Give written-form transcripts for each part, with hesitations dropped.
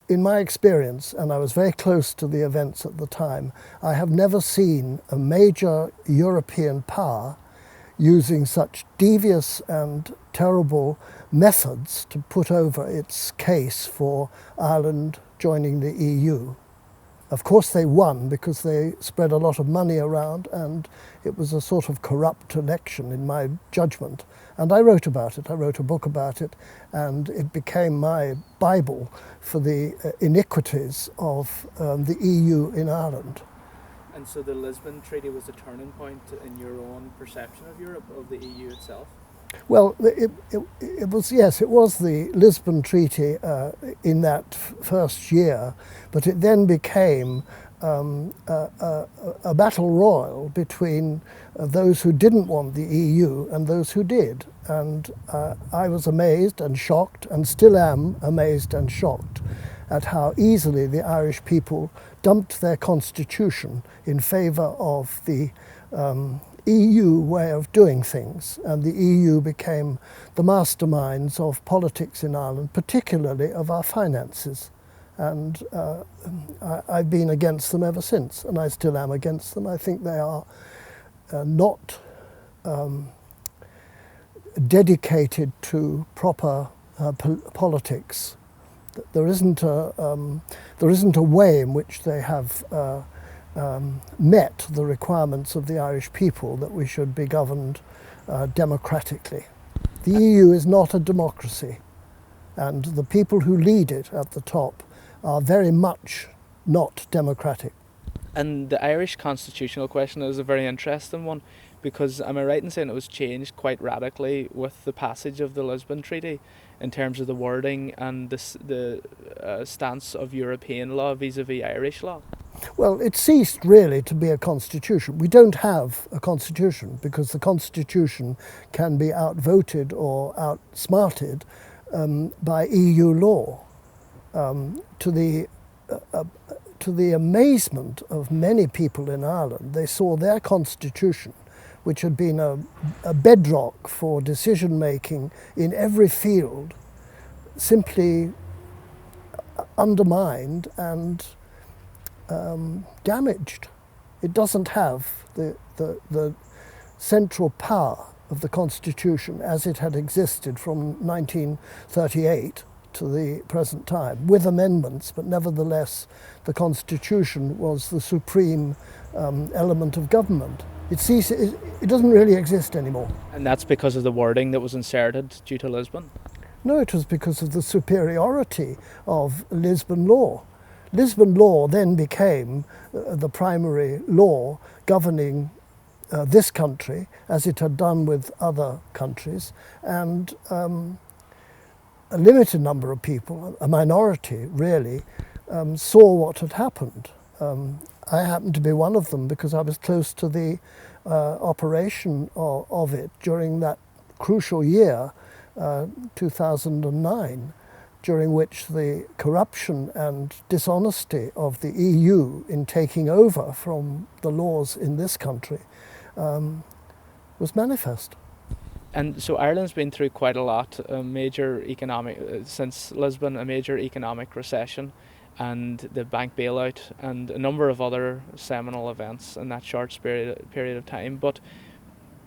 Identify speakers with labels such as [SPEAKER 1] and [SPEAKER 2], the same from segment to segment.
[SPEAKER 1] in my experience, and I was very close to the events at the time, I have never seen a major European power using such devious and terrible methods to put over its case for Ireland joining the EU. Of course they won because they spread a lot of money around, and it was a sort of corrupt election in my judgment. And I wrote about it. I wrote a book about it, and it became my Bible for the iniquities of the EU in Ireland.
[SPEAKER 2] And so the Lisbon Treaty was a turning point in your own perception of Europe, of the EU itself?
[SPEAKER 1] Well, it was, yes, it was the Lisbon Treaty in that first year, but it then became a battle royal between those who didn't want the EU and those who did. And I was amazed and shocked, and still am amazed and shocked at how easily the Irish people dumped their constitution in favour of the EU way of doing things, and the EU became the masterminds of politics in Ireland, particularly of our finances. And I've been against them ever since, and I still am against them. I think they are not dedicated to proper politics. There isn't a way in which they have met the requirements of the Irish people that we should be governed democratically. The EU is not a democracy, and the people who lead it at the top are very much not democratic.
[SPEAKER 2] And the Irish constitutional question is a very interesting one, because am I right in saying it was changed quite radically with the passage of the Lisbon Treaty in terms of the wording and the stance of European law vis-a-vis Irish law?
[SPEAKER 1] Well, it ceased really to be a constitution. We don't have a constitution because the constitution can be outvoted or outsmarted by EU law. To the amazement of many people in Ireland, they saw their constitution, which had been a bedrock for decision making in every field, simply undermined and damaged. It doesn't have the central power of the Constitution as it had existed from 1938 to the present time, with amendments, but nevertheless the Constitution was the supreme element of government. It doesn't really exist anymore.
[SPEAKER 2] And that's because of the wording that was inserted due to Lisbon?
[SPEAKER 1] No, it was because of the superiority of Lisbon law. Lisbon law then became the primary law governing this country, as it had done with other countries, and a limited number of people, a minority really, saw what had happened. I happened to be one of them because I was close to the operation of it during that crucial year, 2009, during which the corruption and dishonesty of the EU in taking over from the laws in this country was manifest.
[SPEAKER 2] And so Ireland's been through quite a lot, a major economic, since Lisbon, a major economic recession, and the bank bailout, and a number of other seminal events in that short period of time. But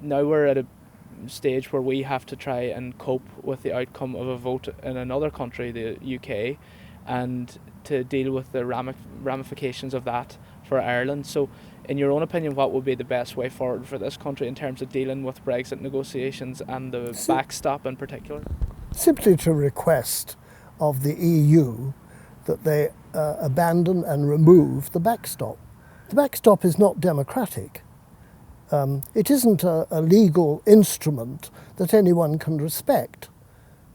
[SPEAKER 2] now we're at a stage where we have to try and cope with the outcome of a vote in another country, the UK, and to deal with the ramifications of that for Ireland. So in your own opinion, what would be the best way forward for this country in terms of dealing with Brexit negotiations and the backstop in particular?
[SPEAKER 1] Simply to request of the EU that they abandon and remove the backstop. The backstop is not democratic. It isn't a legal instrument that anyone can respect.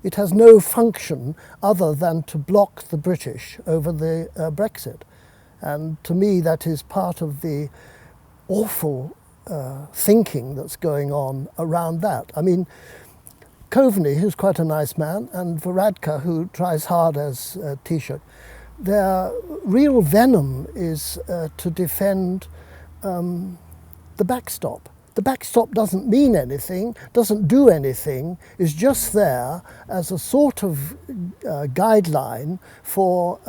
[SPEAKER 1] It has no function other than to block the British over the Brexit. And to me, that is part of the awful thinking that's going on around that. I mean, Coveney, who's quite a nice man, and Varadkar, who tries hard as Taoiseach, their real venom is to defend the backstop. The backstop doesn't mean anything, doesn't do anything, is just there as a sort of guideline for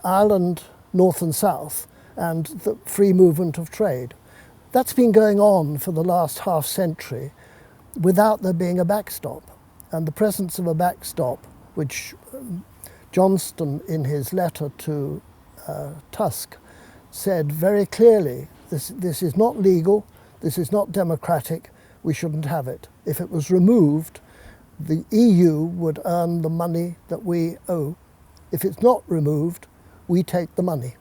[SPEAKER 1] Ireland, North and South, and the free movement of trade. That's been going on for the last half century without there being a backstop. And the presence of a backstop, which Johnston in his letter to Tusk said very clearly, this is not legal, this is not democratic, we shouldn't have it. If it was removed, the EU would earn the money that we owe. If it's not removed, we take the money.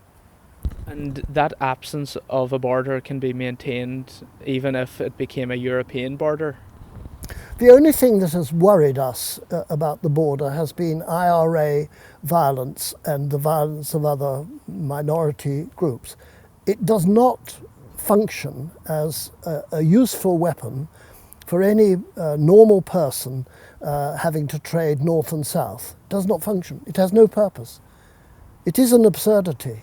[SPEAKER 2] And that absence of a border can be maintained even if it became a European border?
[SPEAKER 1] The only thing that has worried us about the border has been IRA violence and the violence of other minority groups. It does not function as a useful weapon for any normal person having to trade north and south. It does not function. It has no purpose. It is an absurdity.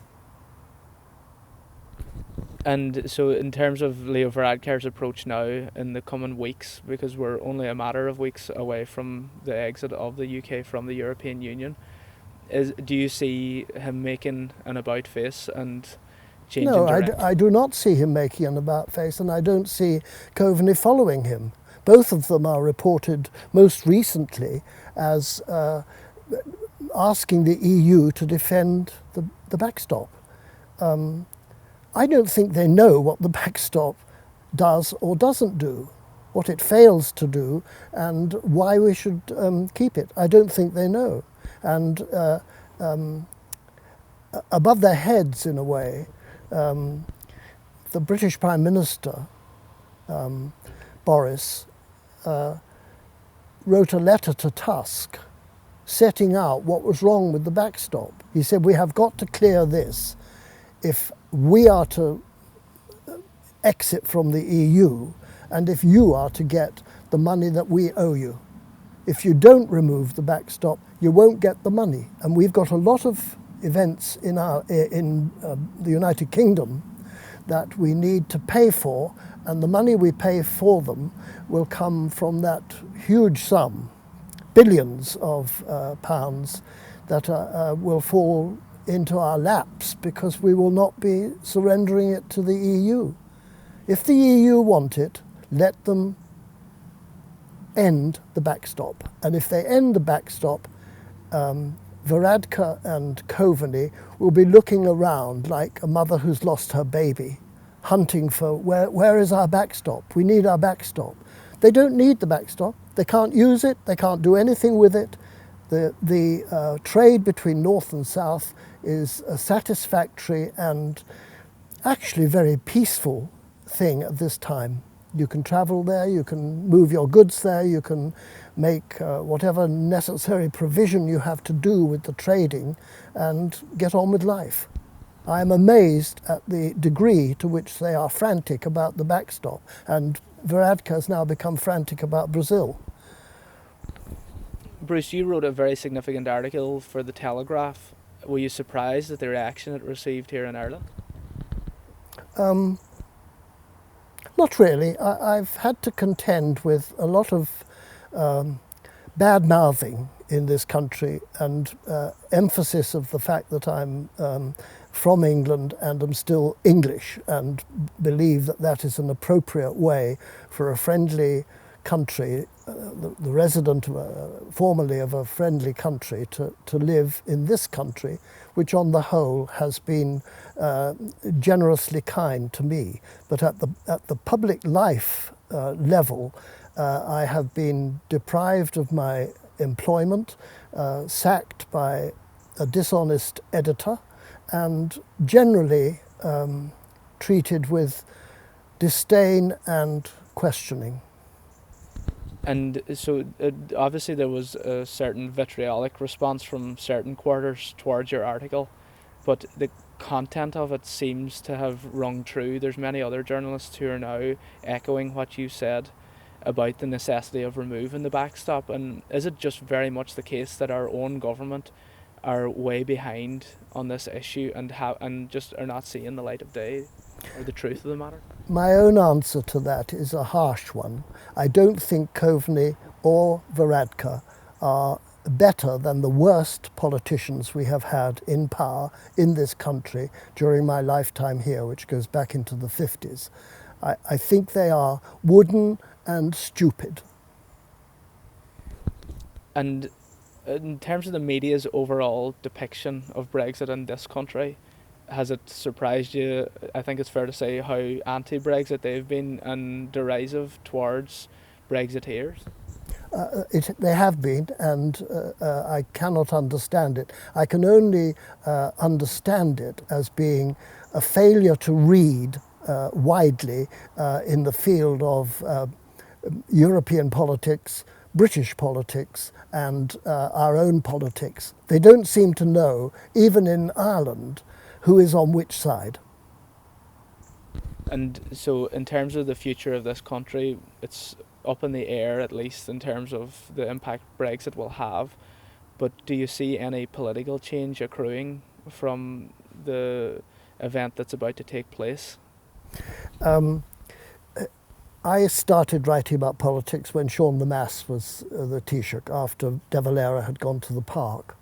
[SPEAKER 2] And so in terms of Leo Varadkar's approach now in the coming weeks, because we're only a matter of weeks away from the exit of the UK from the European Union, do you see him making an about face and changing direction?
[SPEAKER 1] No, I do not see him making an about face, and I don't see Coveney following him. Both of them are reported most recently as asking the EU to defend the backstop. I don't think they know what the backstop does or doesn't do, what it fails to do, and why we should keep it. I don't think they know. And above their heads, in a way, the British Prime Minister, Boris, wrote a letter to Tusk setting out what was wrong with the backstop. He said, we have got to clear this. If we are to exit from the EU, and if you are to get the money that we owe you. If you don't remove the backstop, you won't get the money. And we've got a lot of events in the United Kingdom that we need to pay for, and the money we pay for them will come from that huge sum, billions of pounds, that will fall into our laps because we will not be surrendering it to the EU. If the EU want it, let them end the backstop. And if they end the backstop, Varadkar and Coveney will be looking around like a mother who's lost her baby, hunting for where is our backstop? We need our backstop. They don't need the backstop. They can't use it. They can't do anything with it. The trade between North and South is a satisfactory and actually very peaceful thing at this time. You can travel there, you can move your goods there, you can make whatever necessary provision you have to do with the trading and get on with life. I am amazed at the degree to which they are frantic about the backstop, and Varadkar has now become frantic about Brazil.
[SPEAKER 2] Bruce, you wrote a very significant article for The Telegraph. Were you surprised at the reaction it received here in Ireland?
[SPEAKER 1] Not really. I've had to contend with a lot of bad-mouthing in this country and emphasis of the fact that I'm from England and am still English and believe that that is an appropriate way for a friendly country, the resident formerly of a friendly country, to live in this country, which on the whole has been generously kind to me. But at the public life level, I have been deprived of my employment, sacked by a dishonest editor, and generally treated with disdain and questioning.
[SPEAKER 2] And so obviously there was a certain vitriolic response from certain quarters towards your article, but the content of it seems to have rung true. There's many other journalists who are now echoing what you said about the necessity of removing the backstop. And is it just very much the case that our own government are way behind on this issue and just are not seeing the light of day? or the truth of the matter?
[SPEAKER 1] My own answer to that is a harsh one. I don't think Coveney or Varadkar are better than the worst politicians we have had in power in this country during my lifetime here, which goes back into the 50s. I think they are wooden and stupid.
[SPEAKER 2] And in terms of the media's overall depiction of Brexit in this country, has it surprised you? I think it's fair to say how anti-Brexit they've been and derisive towards Brexiteers.
[SPEAKER 1] They have been, and I cannot understand it. I can only understand it as being a failure to read widely in the field of European politics, British politics, and our own politics. They don't seem to know, even in Ireland, who is on which side.
[SPEAKER 2] And so, in terms of the future of this country, it's up in the air, at least in terms of the impact Brexit will have. But do you see any political change accruing from the event that's about to take place?
[SPEAKER 1] I started writing about politics when Sean the Mass was the Taoiseach after De Valera had gone to the park.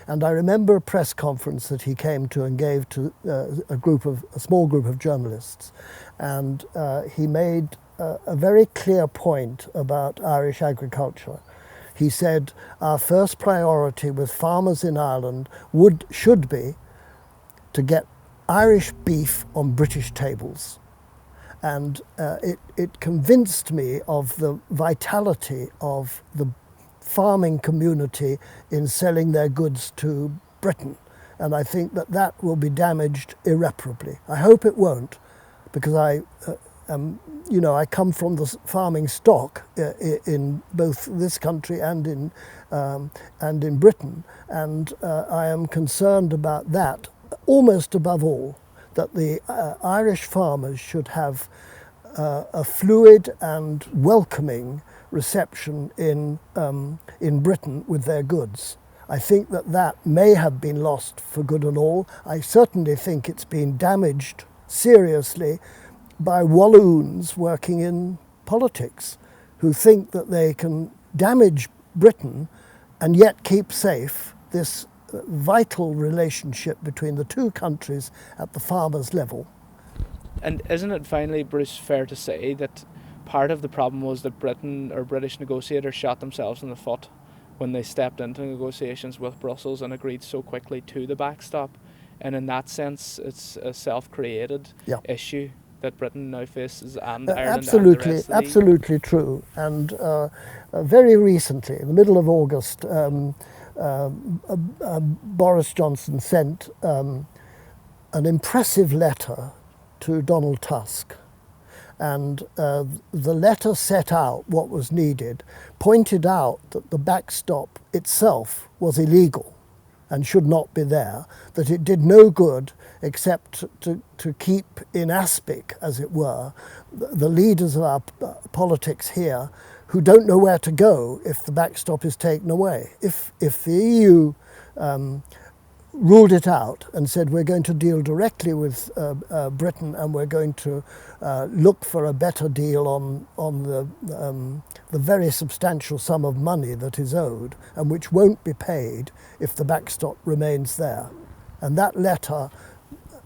[SPEAKER 1] And I remember a press conference that he came to and gave to a small group of journalists. And he made a very clear point about Irish agriculture. He said, our first priority with farmers in Ireland should be to get Irish beef on British tables. And it convinced me of the vitality of the farming community in selling their goods to Britain. And I think that will be damaged irreparably. I hope it won't, because I come from the farming stock in both this country and in Britain, and I am concerned about that almost above all, that the Irish farmers should have a fluid and welcoming reception in Britain with their goods. I think that may have been lost for good and all. I certainly think it's been damaged seriously by Walloons working in politics, who think that they can damage Britain and yet keep safe this vital relationship between the two countries at the farmers' level.
[SPEAKER 2] And isn't it finally, Bruce, fair to say that part of the problem was that Britain or British negotiators shot themselves in the foot when they stepped into negotiations with Brussels and agreed so quickly to the backstop? And in that sense, it's a self-created issue that Britain now faces, and Ireland
[SPEAKER 1] absolutely,
[SPEAKER 2] and the rest of
[SPEAKER 1] absolutely true. And very recently, in the middle of August, Boris Johnson sent an impressive letter to Donald Tusk. And the letter set out what was needed, pointed out that the backstop itself was illegal and should not be there, that it did no good except to keep in aspic, as it were, the leaders of our politics here who don't know where to go if the backstop is taken away. If the EU ruled it out and said we're going to deal directly with Britain and we're going to look for a better deal on the very substantial sum of money that is owed and which won't be paid if the backstop remains there. And that letter,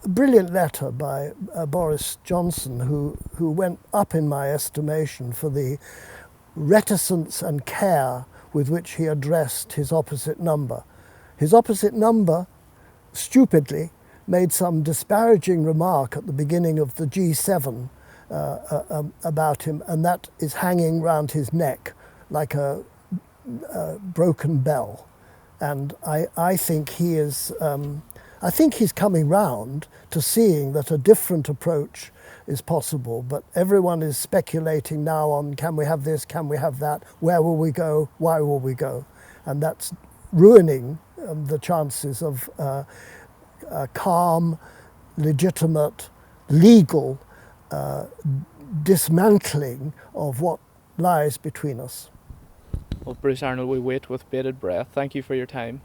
[SPEAKER 1] a brilliant letter by Boris Johnson, who went up in my estimation for the reticence and care with which he addressed his opposite number. His opposite number, stupidly, made some disparaging remark at the beginning of the G7 about him, and that is hanging round his neck like a broken bell. And I think he is. I think he's coming round to seeing that a different approach is possible. But everyone is speculating now on, can we have this? Can we have that? Where will we go? Why will we go? And that's ruining the chances of a calm, legitimate, legal dismantling of what lies between us.
[SPEAKER 2] Well, Bruce Arnold, we wait with bated breath. Thank you for your time.